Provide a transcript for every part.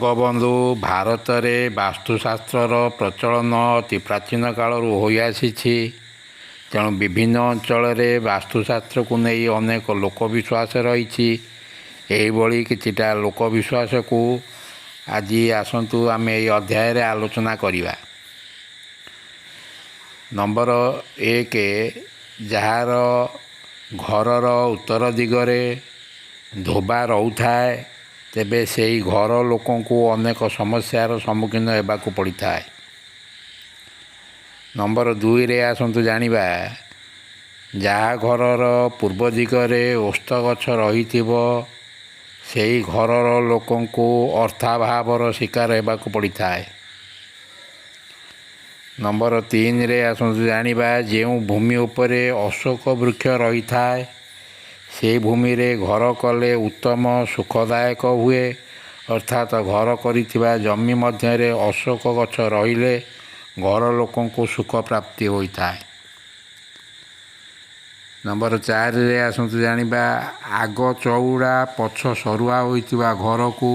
ବଙ୍ଗବନ୍ଧୁ ଭାରତରେ ବାସ୍ତୁଶାସ୍ତ୍ରର ପ୍ରଚଳନ ଅତି ପ୍ରାଚୀନ କାଳରୁ ହୋଇଆସିଛି। ତେଣୁ ବିଭିନ୍ନ ଅଞ୍ଚଳରେ ବାସ୍ତୁଶାସ୍ତ୍ରକୁ ନେଇ ଅନେକ ଲୋକବିଶ୍ୱାସ ରହିଛି। ଏହିଭଳି କିଛିଟା ଲୋକବିଶ୍ୱାସକୁ ଆଜି ଆସନ୍ତୁ ଆମେ ଏହି ଅଧ୍ୟାୟରେ ଆଲୋଚନା କରିବା। ନମ୍ବର 1, ଯାହାର ଘରର ଉତ୍ତର ଦିଗରେ ଧୋବା ରହୁଥାଏ ତେବେ ସେହି ଘର ଲୋକଙ୍କୁ ଅନେକ ସମସ୍ୟାର ସମ୍ମୁଖୀନ ହେବାକୁ ପଡ଼ିଥାଏ। ନମ୍ବର 2ରେ ଆସନ୍ତୁ ଜାଣିବା, ଯାହା ଘରର ପୂର୍ବ ଦିଗରେ ଓସ୍ତ ଗଛ ରହିଥିବ ସେହି ଘରର ଲୋକଙ୍କୁ ଅର୍ଥାଭାବର ଶିକାର ହେବାକୁ ପଡ଼ିଥାଏ। ନମ୍ବର 3ରେ ଆସନ୍ତୁ ଜାଣିବା, ଯେଉଁ ଭୂମି ଉପରେ ଅଶୋକ ବୃକ୍ଷ ରହିଥାଏ ସେହି ଭୂମିରେ ଘର କଲେ ଉତ୍ତମ ସୁଖଦାୟକ ହୁଏ। ଅର୍ଥାତ୍ ଘର କରିଥିବା ଜମି ମଧ୍ୟରେ ଅଶୋକ ଗଛ ରହିଲେ ଘର ଲୋକଙ୍କୁ ସୁଖ ପ୍ରାପ୍ତି ହୋଇଥାଏ। ନମ୍ବର 4ରେ ଆସନ୍ତୁ ଜାଣିବା, ଆଗ ଚଉଡ଼ା ପଛ ସରୁଆ ହୋଇଥିବା ଘରକୁ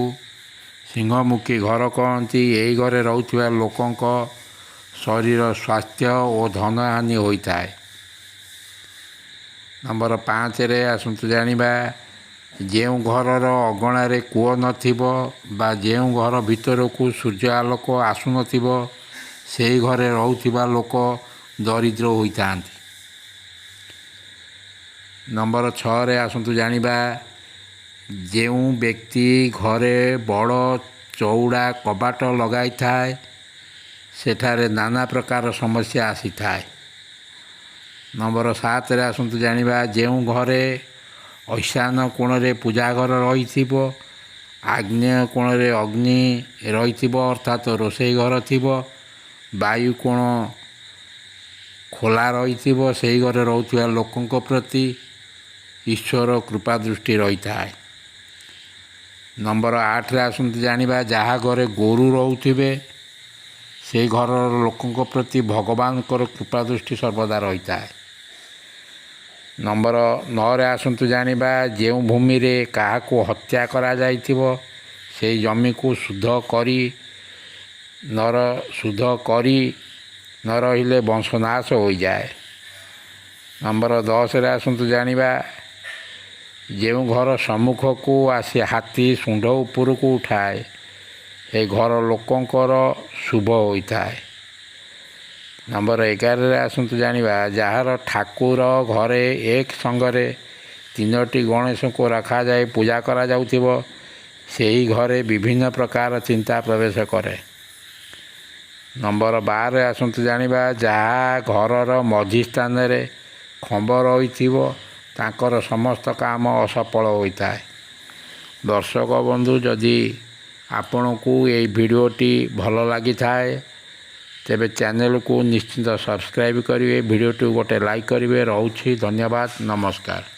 ସିଂହମୁଖୀ ଘର କହନ୍ତି। ଏହି ଘରେ ରହୁଥିବା ଲୋକଙ୍କ ଶରୀର ସ୍ୱାସ୍ଥ୍ୟ ଓ ଧନହାନି ହୋଇଥାଏ। ନମ୍ବର 5ରେ ଆସନ୍ତୁ ଜାଣିବା, ଯେଉଁ ଘରର ଅଗଣାରେ କୂଅ ନଥିବ ବା ଯେଉଁ ଘର ଭିତରକୁ ସୂର୍ଯ୍ୟ ଆଲୋକ ଆସୁନଥିବ ସେହି ଘରେ ରହୁଥିବା ଲୋକ ଦରିଦ୍ର ହୋଇଥାନ୍ତି। ନମ୍ବର 6ରେ ଆସନ୍ତୁ ଜାଣିବା, ଯେଉଁ ବ୍ୟକ୍ତି ଘରେ ବଡ଼ ଚଉଡ଼ା କବାଟ ଲଗାଇଥାଏ ସେଠାରେ ନାନା ପ୍ରକାର ସମସ୍ୟା ଆସିଥାଏ। ନମ୍ବର 7ରେ ଆସନ୍ତୁ ଜାଣିବା, ଯେଉଁ ଘରେ ଈଶାନ କୋଣରେ ପୂଜାଘର ରହିଥିବ, ଆଗ୍ନେୟ କୋଣରେ ଅଗ୍ନି ରହିଥିବ ଅର୍ଥାତ୍ ରୋଷେଇ ଘର ଥିବ, ବାୟୁ କୋଣ ଖୋଲା ରହିଥିବ ସେହି ଘରେ ରହୁଥିବା ଲୋକଙ୍କ ପ୍ରତି ଈଶ୍ୱର କୃପା ଦୃଷ୍ଟି ରହିଥାଏ। ନମ୍ବର 8ରେ ଆସନ୍ତୁ ଜାଣିବା, ଯାହା ଘରେ ଗୋରୁ ରହୁଥିବେ ସେହି ଘରର ଲୋକଙ୍କ ପ୍ରତି ଭଗବାନଙ୍କର କୃପା ଦୃଷ୍ଟି ସର୍ବଦା ରହିଥାଏ। ନମ୍ବର 9ରେ ଆସନ୍ତୁ ଜାଣିବା, ଯେଉଁ ଭୂମିରେ କାହାକୁ ହତ୍ୟା କରାଯାଇଥିବ ସେହି ଜମିକୁ ଶୁଦ୍ଧ କରି ନ ରହିଲେ ବଂଶନାଶ ହୋଇଯାଏ। ନମ୍ବର 10ରେ ଆସନ୍ତୁ ଜାଣିବା, ଯେଉଁ ଘର ସମ୍ମୁଖକୁ ଆସି ହାତୀ ଶୁଣ୍ଢ ଉପରକୁ ଉଠାଏ ଏହି ଘର ଲୋକଙ୍କର ଶୁଭ ହୋଇଥାଏ। ନମ୍ବର 11ରେ ଆସନ୍ତୁ ଜାଣିବା, ଯାହାର ଠାକୁର ଘରେ ଏକ ସଙ୍ଗରେ 3ଟି ଗଣେଶଙ୍କୁ ରଖାଯାଇ ପୂଜା କରାଯାଉଥିବ ସେହି ଘରେ ବିଭିନ୍ନ ପ୍ରକାର ଚିନ୍ତା ପ୍ରବେଶ କରେ। ନମ୍ବର 12ରେ ଆସନ୍ତୁ ଜାଣିବା, ଯାହା ଘରର ମଝି ସ୍ଥାନରେ ଖମ୍ବ ରହିଥିବ ତାଙ୍କର ସମସ୍ତ କାମ ଅସଫଳ ହୋଇଥାଏ। ଦର୍ଶକ ବନ୍ଧୁ, ଯଦି ଆପଣଙ୍କୁ ଏହି ଭିଡ଼ିଓଟି ଭଲ ଲାଗିଥାଏ ତେବେ ଚ୍ୟାନେଲକୁ ନିଶ୍ଚିନ୍ତ ସବସ୍କ୍ରାଇବ୍ କରିବେ, ଭିଡ଼ିଓଟିକୁ ଗୋଟେ ଲାଇକ୍ କରିବେ। ରହୁଛି, ଧନ୍ୟବାଦ, ନମସ୍କାର।